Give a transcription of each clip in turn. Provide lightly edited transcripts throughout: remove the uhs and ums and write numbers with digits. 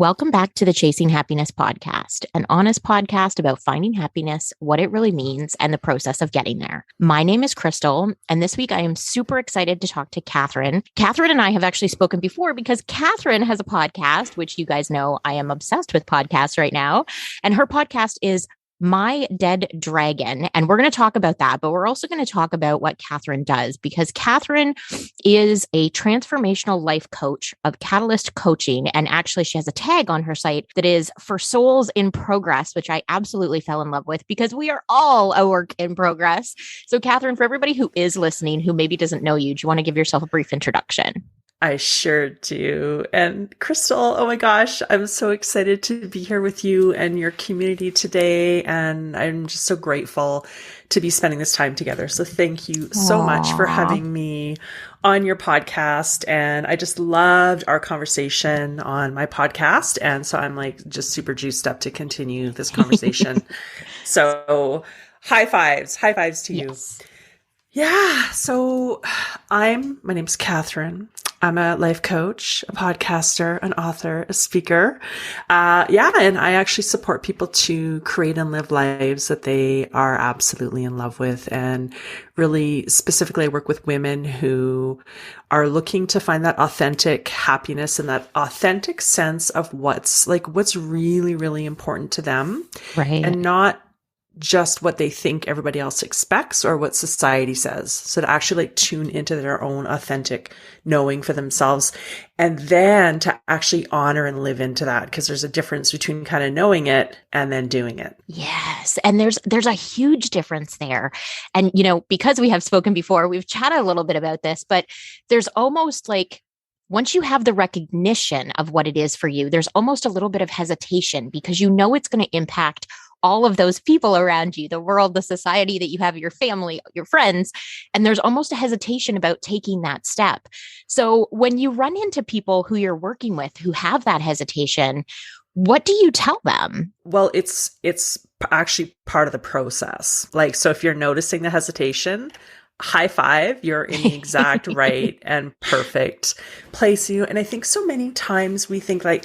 Welcome back to the Chasing Happiness podcast, an honest podcast about finding happiness, what it really means, and the process of getting there. My name is Crystal, and this week I am super excited to talk to Katherine. Katherine and I have actually spoken before because Katherine has a podcast, which you guys know I am obsessed with podcasts right now, and her podcast is My Dead Dragon. And we're going to talk about that, but we're also going to talk about what Katherine does because Katherine is a transformational life coach of Katalyst Coaching. And actually, she has a tag on her site that is for souls in progress, which I absolutely fell in love with because we are all a work in progress. So Katherine, for everybody who is listening, who maybe doesn't know you, do you want to give yourself a brief introduction? I sure do. And Crystal, oh my gosh, I'm so excited to be here with you and your community today. And I'm just so grateful to be spending this time together. So thank you so much for having me on your podcast. And I just loved our conversation on my podcast. And so I'm like just super juiced up to continue this conversation. So high fives to you. Yeah. So my name's Katherine. I'm a life coach, a podcaster, an author, a speaker. And I actually support people to create and live lives that they are absolutely in love with. And really specifically, I work with women who are looking to find that authentic happiness and that authentic sense of what's really, really important to them. Right. And not just what they think everybody else expects or what society says. So to actually tune into their own authentic knowing for themselves and then to actually honor and live into that, because there's a difference between kind of knowing it and then doing it. Yes. And there's a huge difference there. And, because we have spoken before, we've chatted a little bit about this, but there's almost like, once you have the recognition of what it is for you, there's almost a little bit of hesitation because it's going to impact all of those people around you, the world, the society that you have, your family, your friends. And there's almost a hesitation about taking that step. So when you run into people who you're working with who have that hesitation, what do you tell them? Well, it's actually part of the process. So if you're noticing the hesitation, high five, you're in the exact right and perfect place. And I think so many times we think I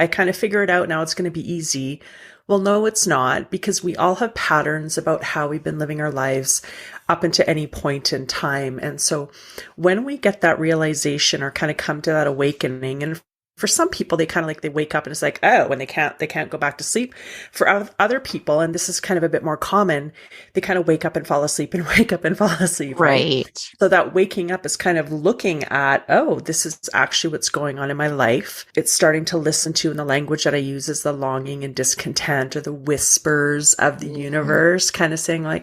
kind of figure it out now, it's going to be easy. Well, no, it's not, because we all have patterns about how we've been living our lives up into any point in time. And so when we get that realization or kind of come to that awakening, and for some people, they kind of they wake up and it's when they can't go back to sleep. For other people, and this is kind of a bit more common, they kind of wake up and fall asleep and wake up and fall asleep. Right. So that waking up is kind of looking at, this is actually what's going on in my life. It's starting to listen to, and the language that I use is the longing and discontent or the whispers of the universe, kind of saying are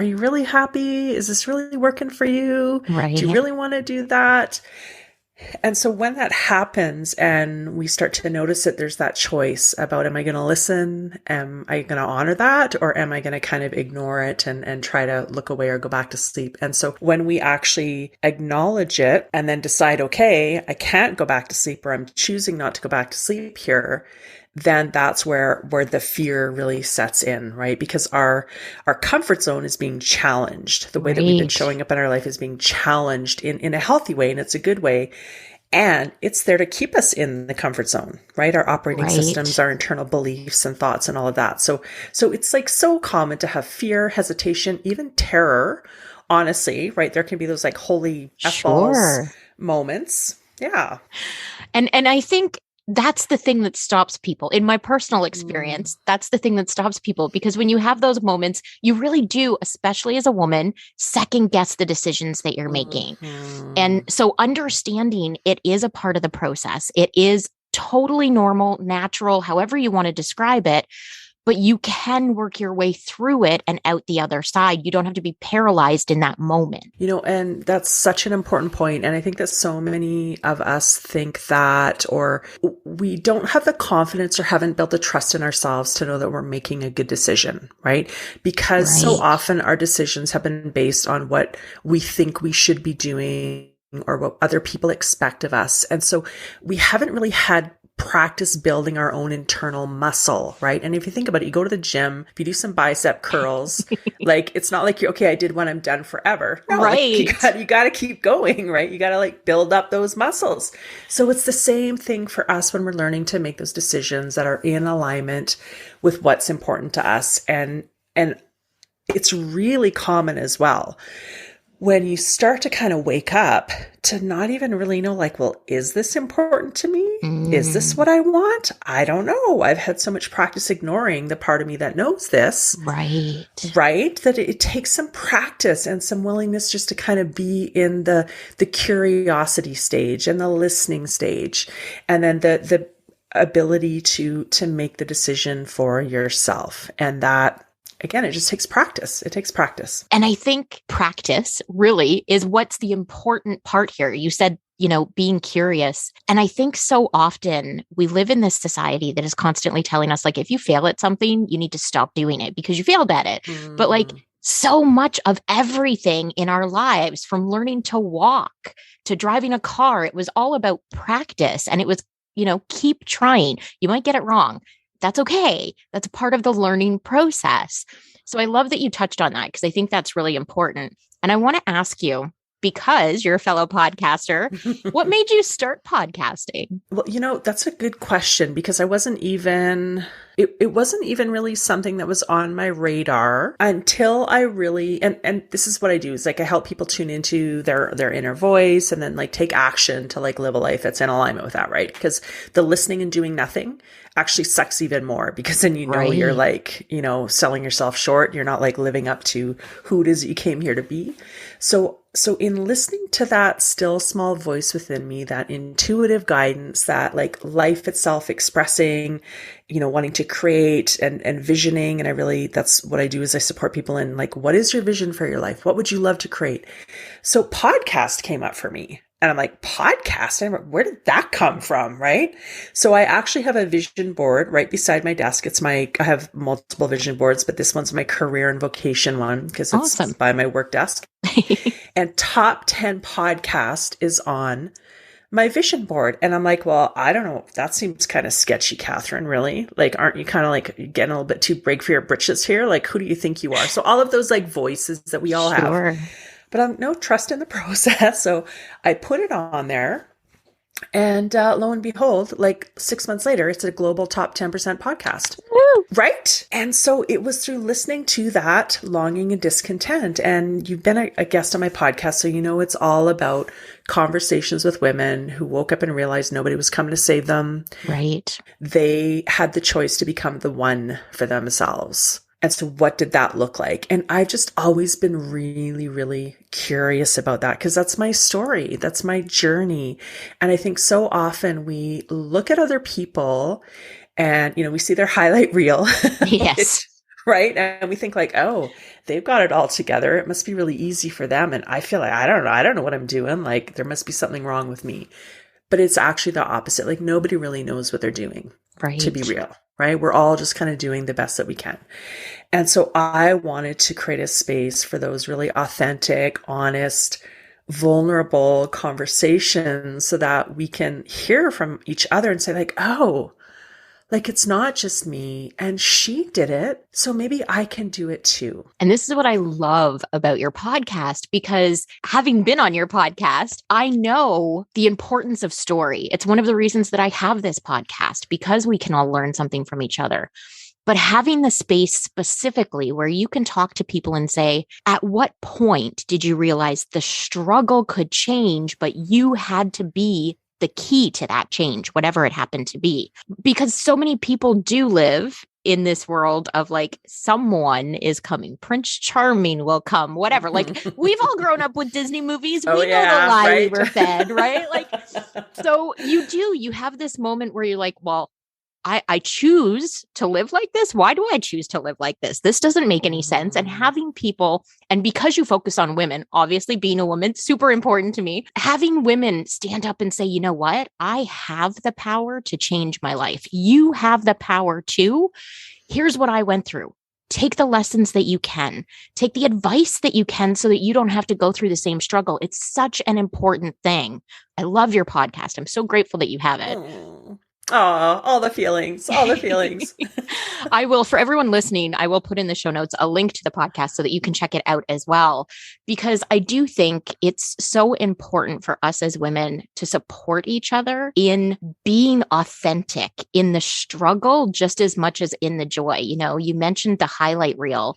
you really happy? Is this really working for you? Right. Do you really want to do that? And so when that happens and we start to notice it, there's that choice about, am I going to listen? Am I going to honor that? Or am I going to kind of ignore it and try to look away or go back to sleep? And so when we actually acknowledge it and then decide, okay, I can't go back to sleep, or I'm choosing not to go back to sleep here, then that's where the fear really sets in, right? Because our comfort zone is being challenged. The way that we've been showing up in our life is being challenged in a healthy way, and it's a good way. And it's there to keep us in the comfort zone, right? Our operating systems, our internal beliefs and thoughts and all of that. So it's so common to have fear, hesitation, even terror, honestly, right? There can be those holy F-balls moments. Yeah. And I think that's the thing that stops people. In my personal experience, that's the thing that stops people, because when you have those moments, you really do, especially as a woman, second guess the decisions that you're making. And so understanding it is a part of the process. It is totally normal, natural, however you want to describe it. But you can work your way through it and out the other side. You don't have to be paralyzed in that moment. And that's such an important point. And I think that so many of us think that, or we don't have the confidence or haven't built the trust in ourselves to know that we're making a good decision, right? Because so often our decisions have been based on what we think we should be doing or what other people expect of us. And so we haven't really had practice building our own internal muscle, right? And if you think about it, you go to the gym, if you do some bicep curls, like, it's not like you're, okay, I did one, I'm done forever. No, right. Like, you got to keep going, right? You got to like build up those muscles. So it's the same thing for us when we're learning to make those decisions that are in alignment with what's important to us. And it's really common as well when you start to kind of wake up to not even really know, like, well, is this important to me? Is this what I want? I don't know. I've had so much practice ignoring the part of me that knows this. Right. Right. That it takes some practice and some willingness just to kind of be in the curiosity stage and the listening stage. And then the ability to make the decision for yourself. And that, again, it just takes practice. It takes practice. And I think practice really is what's the important part here. You said, being curious. And I think so often we live in this society that is constantly telling us, like, if you fail at something, you need to stop doing it because you failed at it. But like, so much of everything in our lives, from learning to walk to driving a car, it was all about practice. And it was, keep trying. You might get it wrong. That's okay. That's a part of the learning process. So I love that you touched on that because I think that's really important. And I want to ask you, because you're a fellow podcaster, what made you start podcasting? Well, that's a good question because I wasn't even, it wasn't even really something that was on my radar until I really, and this is what I do is like, I help people tune into their inner voice and then like take action to like live a life that's in alignment with that, right? Because the listening and doing nothing actually sucks even more because then right. You're like, selling yourself short. You're not like living up to who it is that you came here to be. So in listening to that still small voice within me, that intuitive guidance, that like life itself expressing, wanting to create and visioning. And that's what I do is I support people in like, what is your vision for your life? What would you love to create? So podcast came up for me. And I'm like, podcast? Where did that come from? Right. So I actually have a vision board right beside my desk. I have multiple vision boards, but this one's my career and vocation one because it's awesome. By my work desk. And top 10 podcast is on my vision board. And I'm like, well, I don't know. That seems kind of sketchy, Katherine, really? Like, aren't you kind of like getting a little bit too big for your britches here? Like, who do you think you are? So all of those like voices that we all have. But I'm no trust in the process. So I put it on there and lo and behold, like 6 months later, it's a global top 10% podcast. Woo! Right. And so it was through listening to that longing and discontent. And you've been a guest on my podcast. So, it's all about conversations with women who woke up and realized nobody was coming to save them. Right. They had the choice to become the one for themselves. And so what did that look like? And I've just always been really, really curious about that because that's my story. That's my journey. And I think so often we look at other people and, we see their highlight reel. Yes. Right. And we think like, oh, they've got it all together. It must be really easy for them. And I feel like, I don't know what I'm doing. Like there must be something wrong with me. But it's actually the opposite. Like nobody really knows what they're doing. Right. To be real. Right? We're all just kind of doing the best that we can. And so I wanted to create a space for those really authentic, honest, vulnerable conversations so that we can hear from each other and say like, oh, like it's not just me and she did it. So maybe I can do it too. And this is what I love about your podcast, because having been on your podcast, I know the importance of story. It's one of the reasons that I have this podcast, because we can all learn something from each other. But having the space specifically where you can talk to people and say, at what point did you realize the struggle could change, but you had to be the key to that change, whatever it happened to be? Because so many people do live in this world of like, someone is coming, Prince Charming will come, whatever. Like we've all grown up with Disney movies. We know the lie right? We were fed, right? Like, so you have this moment where you're like, well, I choose to live like this. Why do I choose to live like this? This doesn't make any sense. And having people, and because you focus on women, obviously being a woman, super important to me, having women stand up and say, you know what? I have the power to change my life. You have the power too. Here's what I went through. Take the lessons that you can, take the advice that you can so that you don't have to go through the same struggle. It's such an important thing. I love your podcast. I'm so grateful that you have it. Oh, all the feelings, all the feelings. I will, for everyone listening, I will put in the show notes a link to the podcast so that you can check it out as well. Because I do think it's so important for us as women to support each other in being authentic in the struggle just as much as in the joy. You know, you mentioned the highlight reel.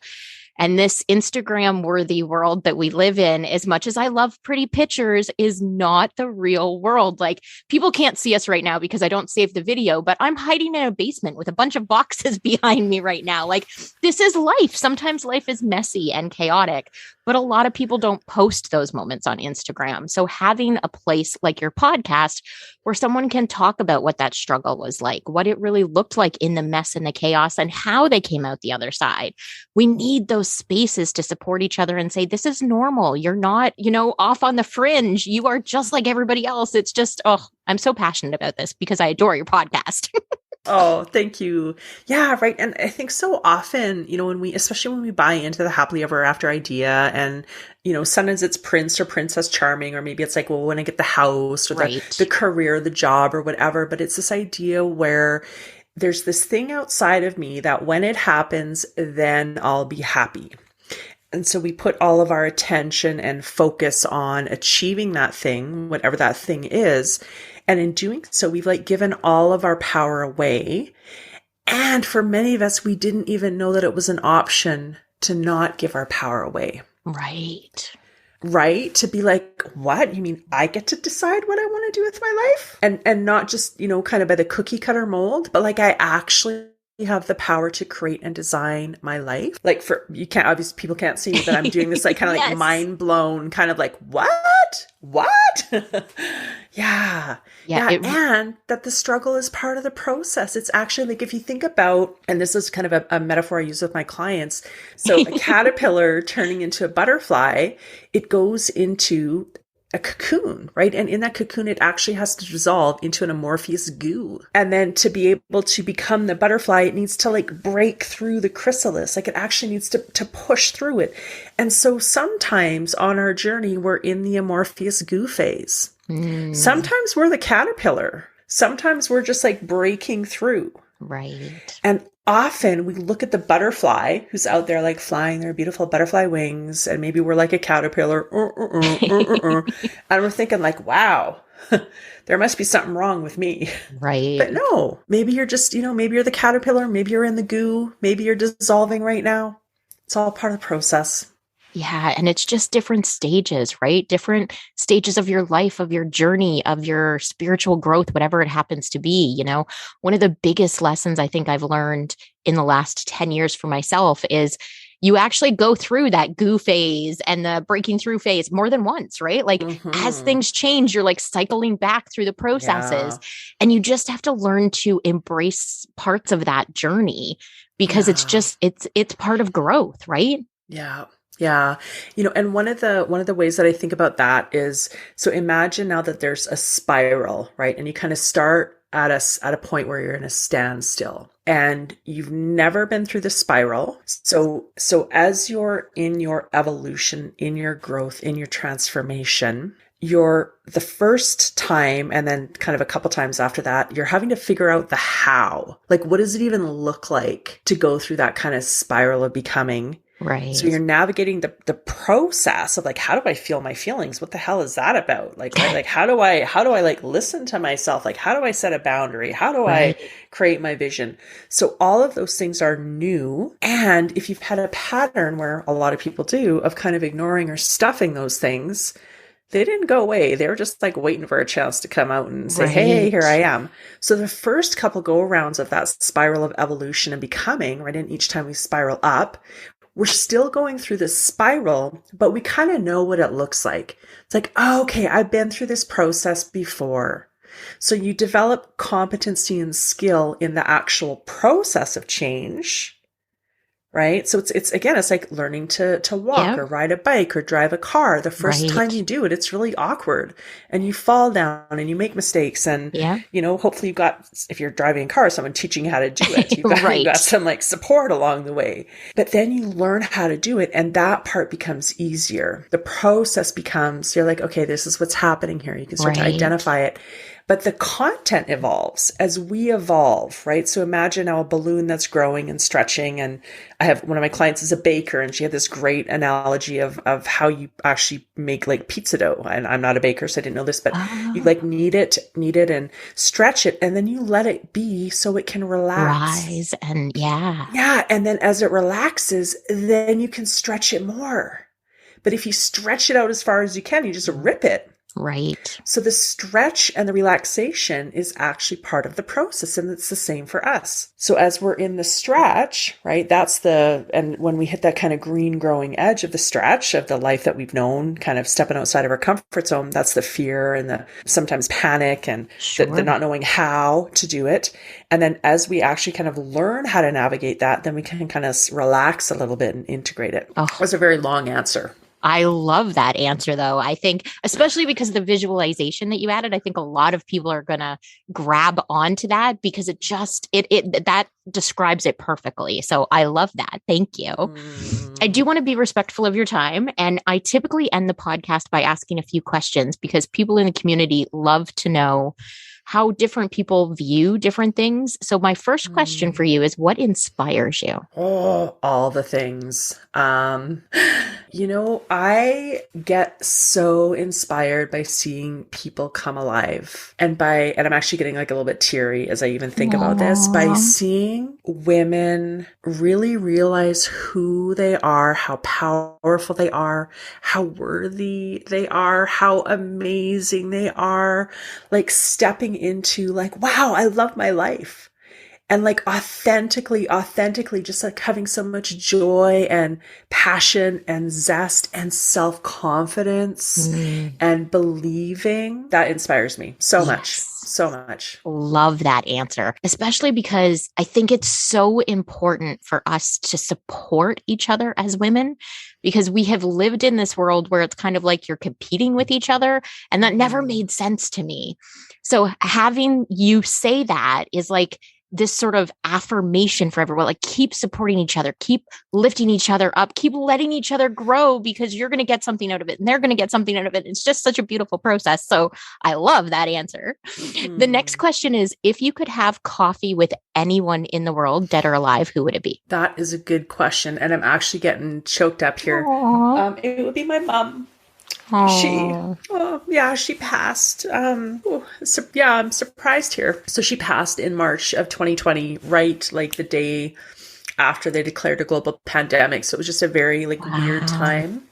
And this Instagram worthy world that we live in, as much as I love pretty pictures, is not the real world. Like, people can't see us right now because I don't save the video, but I'm hiding in a basement with a bunch of boxes behind me right now. Like, this is life. Sometimes life is messy and chaotic, but a lot of people don't post those moments on Instagram. So having a place like your podcast where someone can talk about what that struggle was like, what it really looked like in the mess and the chaos, and how they came out the other side. We need those spaces to support each other and say, this is normal. You're not, off on the fringe. You are just like everybody else. It's just, I'm so passionate about this because I adore your podcast. Oh, thank you. Yeah, right. And I think so often, especially when we buy into the happily ever after idea, and, sometimes it's Prince or Princess Charming, or maybe it's like, well, when I get the house or the career, the job or whatever, but it's this idea where there's this thing outside of me that when it happens, then I'll be happy. And so we put all of our attention and focus on achieving that thing, whatever that thing is. And in doing so, we've given all of our power away. And for many of us, we didn't even know that it was an option to not give our power away. Right. Right? To be like, what? You mean I get to decide what I want to do with my life? And not just, kind of by the cookie cutter mold, but I actually have the power to create and design my life. Obviously people can't see me, but I'm doing this kind of yes. mind blown, kind of what? Yeah. And that the struggle is part of the process. It's actually if you think about, and this is kind of a metaphor I use with my clients. So a caterpillar turning into a butterfly, it goes into a cocoon, right? And in that cocoon, it actually has to dissolve into an amorphous goo. And then to be able to become the butterfly, it needs to break through the chrysalis. It actually needs to push through it. And so sometimes on our journey, we're in the amorphous goo phase. Sometimes we're the caterpillar. Sometimes we're just breaking through. Right. And often we look at the butterfly who's out there flying their beautiful butterfly wings, and maybe we're like a caterpillar, and we're thinking wow, there must be something wrong with me. Right. But no, maybe you're just, maybe you're the caterpillar, maybe you're in the goo, maybe you're dissolving right now. It's all part of the process. Yeah. And it's just different stages, right? Different stages of your life, of your journey, of your spiritual growth, whatever it happens to be. One of the biggest lessons I think I've learned in the last 10 years for myself is you actually go through that goo phase and the breaking through phase more than once, right? As things change, you're cycling back through the processes, and you just have to learn to embrace parts of that journey because it's part of growth, right? Yeah. Yeah. And one of the ways that I think about that is, so imagine now that there's a spiral, right? And you kind of start at a point where you're in a standstill and you've never been through the spiral. So as you're in your evolution, in your growth, in your transformation, you're the first time, and then kind of a couple times after that, you're having to figure out the how. What does it even look like to go through that kind of spiral of becoming? Right. So you're navigating the process of how do I feel my feelings? What the hell is that about? How do I listen to myself? How do I set a boundary? How do I create my vision? So all of those things are new. And if you've had a pattern, where a lot of people do, of kind of ignoring or stuffing those things, they didn't go away. They were just waiting for a chance to come out and say, hey, here I am. So the first couple go arounds of that spiral of evolution and becoming, right? And each time we spiral up, we're still going through this spiral, but we kind of know what it looks like. It's okay, I've been through this process before. So you develop competency and skill in the actual process of change, right? So it's again, it's learning to walk or ride a bike or drive a car. The first time you do it, it's really awkward and you fall down and you make mistakes. And, hopefully you've got, if you're driving a car, someone teaching you how to do it. You've got some support along the way, but then you learn how to do it. And that part becomes easier. The process becomes, you're okay, this is what's happening here. You can start to identify it. But the content evolves as we evolve, right? So imagine now a balloon that's growing and stretching. And I have one of my clients is a baker, and she had this great analogy of how you actually make like pizza dough. And I'm not a baker, so I didn't know this, but you like knead it and stretch it, and then you let it be so it can relax. Rise and yeah. Yeah. And then as it relaxes, then you can stretch it more. But if you stretch it out as far as you can, you just rip it. Right. So the stretch and the relaxation is actually part of the process, and it's the same for us. So as we're in the stretch, right, and when we hit that kind of green growing edge of the stretch of the life that we've known, kind of stepping outside of our comfort zone, that's the fear and the sometimes panic and the not knowing how to do it. And then as we actually kind of learn how to navigate that, then we can kind of relax a little bit and integrate it. Oh. That was a very long answer. I love that answer, though. I think, especially because of the visualization that you added, I think a lot of people are going to grab onto that because that describes it perfectly. So I love that. Thank you. I do want to be respectful of your time. And I typically end the podcast by asking a few questions because people in the community love to know how different people view different things. So my first question for you is, what inspires you? Oh, all the things. I get so inspired by seeing people come alive and I'm actually getting like a little bit teary as I even think about this, by seeing women really realize who they are, how powerful they are, how worthy they are, how amazing they are, like stepping into like, wow, I love my life. And like authentically, just like having so much joy and passion and zest and self-confidence and believing, that inspires me so much. So much. Love that answer, especially because I think it's so important for us to support each other as women, because we have lived in this world where it's kind of like you're competing with each other. And that never made sense to me. So having you say that is like this sort of affirmation for everyone, like keep supporting each other, keep lifting each other up, keep letting each other grow, because you're going to get something out of it and they're going to get something out of it. It's just such a beautiful process. So I love that answer. The next question is, if you could have coffee with anyone in the world, dead or alive, who would it be? That is a good question. And I'm actually getting choked up here. It would be my mom. She passed. I'm surprised here. So she passed in March of 2020, right? Like the day after they declared a global pandemic. So it was just a very weird time.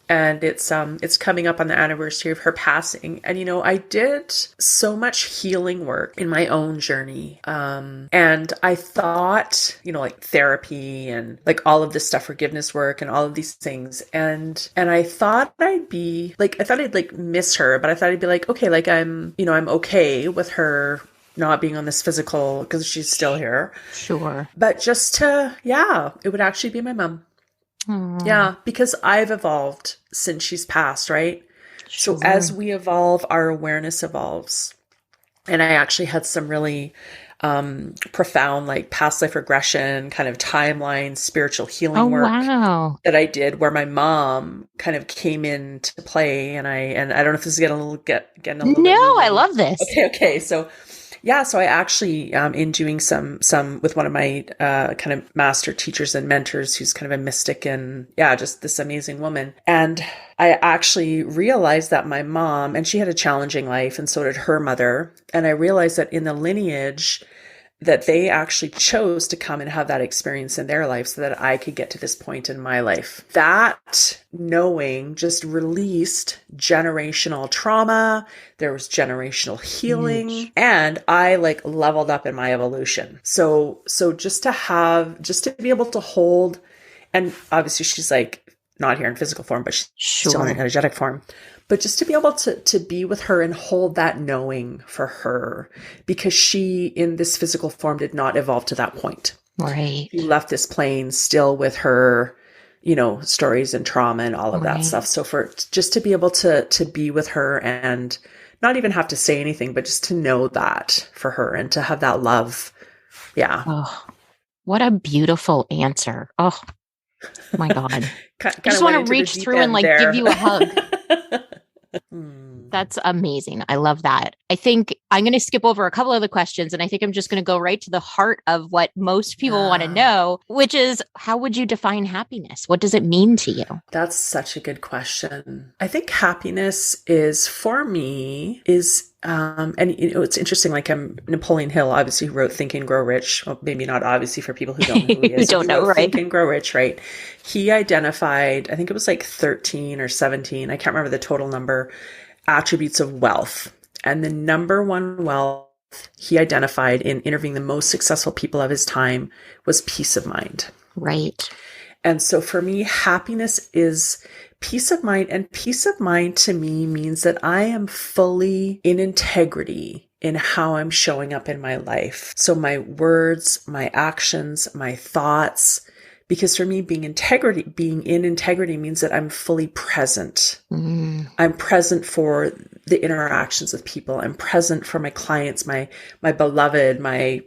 And it's coming up on the anniversary of her passing. And, I did so much healing work in my own journey. And I thought, like therapy and like all of this stuff, forgiveness work and all of these things. And I thought I'd miss her, but I thought I'd be like, okay, like I'm okay with her not being on this physical, because she's still here. Sure. But just it would actually be my mom. Yeah, because I've evolved since she's passed, right? Sure. So as we evolve, our awareness evolves. And I actually had some really profound, like past life regression kind of timeline, spiritual healing work that I did, where my mom kind of came into play. And I don't know if this is getting a little bit. No, I love this. Okay. So I actually, in doing some with one of my kind of master teachers and mentors, who's kind of a mystic and just this amazing woman. And I actually realized that my mom, and she had a challenging life, and so did her mother. And I realized that in the lineage, that they actually chose to come and have that experience in their life so that I could get to this point in my life. That knowing just released generational trauma. There was generational healing, and I leveled up in my evolution. So just to be able to hold, and obviously she's not here in physical form, but she's still in energetic form. But just to be able to be with her and hold that knowing for her, because she in this physical form did not evolve to that point. Right. She left this plane still with her, stories and trauma and all of that stuff. So for just to be able to be with her and not even have to say anything, but just to know that for her and to have that love. Yeah. Oh, what a beautiful answer. Oh my God. I just want to reach through and give you a hug. That's amazing. I love that. I think I'm going to skip over a couple of the questions, and I think I'm just going to go right to the heart of what most people want to know, which is, how would you define happiness? What does it mean to you? That's such a good question. I think happiness is, for me, is and it's interesting, like Napoleon Hill, obviously, who wrote Think and Grow Rich. Well, maybe not obviously for people who don't know who he is. Who don't know, right? Think and Grow Rich, right? He identified, I think it was like 13 or 17, I can't remember the total number, attributes of wealth. And the number one wealth he identified in interviewing the most successful people of his time was peace of mind. Right. And so for me, happiness is peace of mind. And peace of mind to me means that I am fully in integrity in how I'm showing up in my life. So my words, my actions, my thoughts, because for me, being in integrity means that I'm fully present. I'm present for the interactions with people. I'm present for my clients, my beloved, my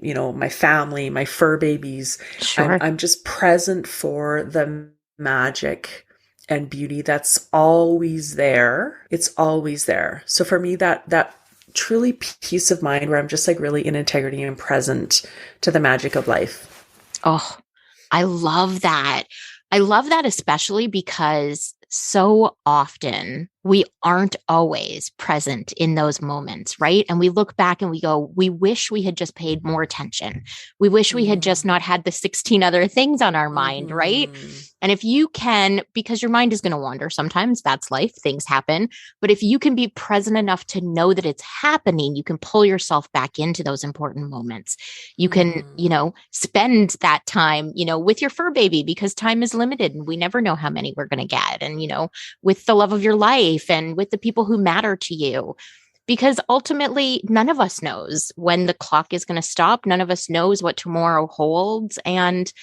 family, my fur babies. Sure. I'm just present for the magic and beauty that's always there. It's always there. So for me, that truly peace of mind where I'm just like really in integrity and present to the magic of life. Oh, I love that. I love that, especially because so often we aren't always present in those moments, right? And we look back and we go, we wish we had just paid more attention. We wish we had just not had the 16 other things on our mind, right? And if you can, because your mind is going to wander sometimes, that's life, things happen. But if you can be present enough to know that it's happening, you can pull yourself back into those important moments. You can, spend that time, with your fur baby, because time is limited and we never know how many we're going to get. And, with the love of your life and with the people who matter to you. Because ultimately, none of us knows when the clock is going to stop. None of us knows what tomorrow holds. And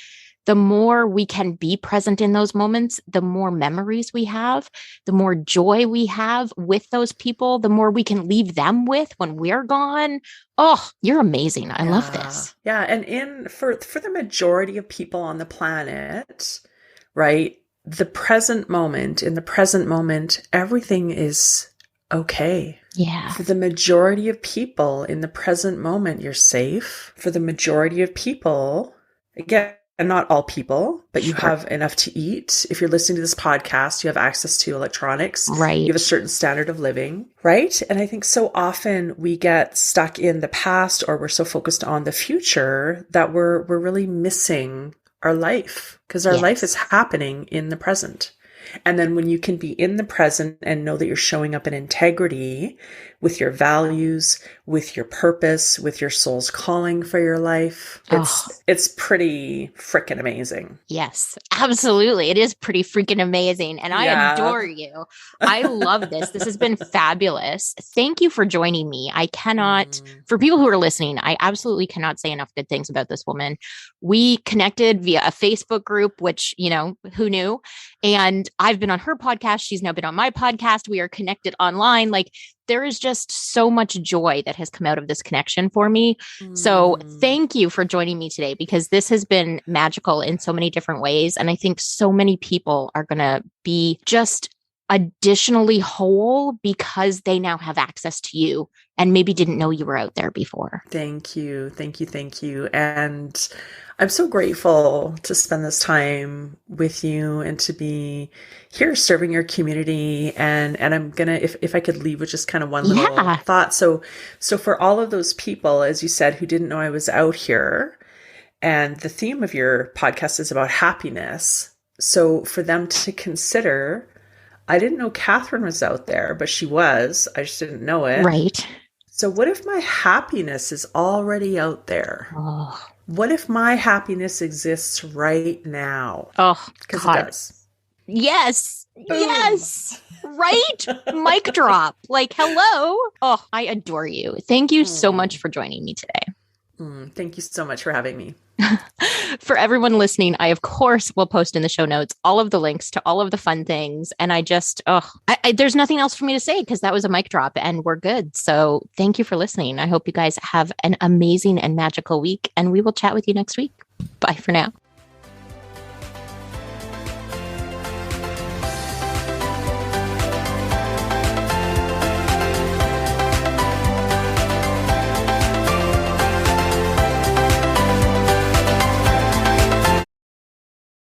the more we can be present in those moments, the more memories we have, the more joy we have with those people, the more we can leave them with when we're gone. Oh, you're amazing. I love this. Yeah. And for the majority of people on the planet, right? In the present moment, everything is okay. Yeah. For the majority of people in the present moment, you're safe. For the majority of people, again, and not all people, but you have enough to eat. If you're listening to this podcast, you have access to electronics. Right. You have a certain standard of living, right? And I think so often we get stuck in the past, or we're so focused on the future that we're really missing our life, because our life is happening in the present. And then when you can be in the present and know that you're showing up in integrity with your values, with your purpose, with your soul's calling for your life, it's pretty freaking amazing. Yes, absolutely. It is pretty freaking amazing. And I adore you. I love this. This has been fabulous. Thank you for joining me. I cannot, for people who are listening, I absolutely cannot say enough good things about this woman. We connected via a Facebook group, which, who knew? And I've been on her podcast. She's now been on my podcast. We are connected online. Like, there is just so much joy that has come out of this connection for me. So thank you for joining me today, because this has been magical in so many different ways. And I think so many people are going to be just additionally whole because they now have access to you and maybe didn't know you were out there before. Thank you. Thank you. Thank you. And I'm so grateful to spend this time with you and to be here serving your community. And I'm going to, if I could leave with just kind of one little thought. So for all of those people, as you said, who didn't know I was out here, and the theme of your podcast is about happiness. So for them to consider, I didn't know Katherine was out there, but she was. I just didn't know it. Right. So what if my happiness is already out there? Oh. What if my happiness exists right now? Oh, because it does. Yes. Boom. Yes. Right? Mic drop. Like, hello. Oh, I adore you. Thank you so much for joining me today. Thank you so much for having me. For everyone listening, I, of course, will post in the show notes all of the links to all of the fun things. And I just, there's nothing else for me to say, because that was a mic drop and we're good. So thank you for listening. I hope you guys have an amazing and magical week, and we will chat with you next week. Bye for now.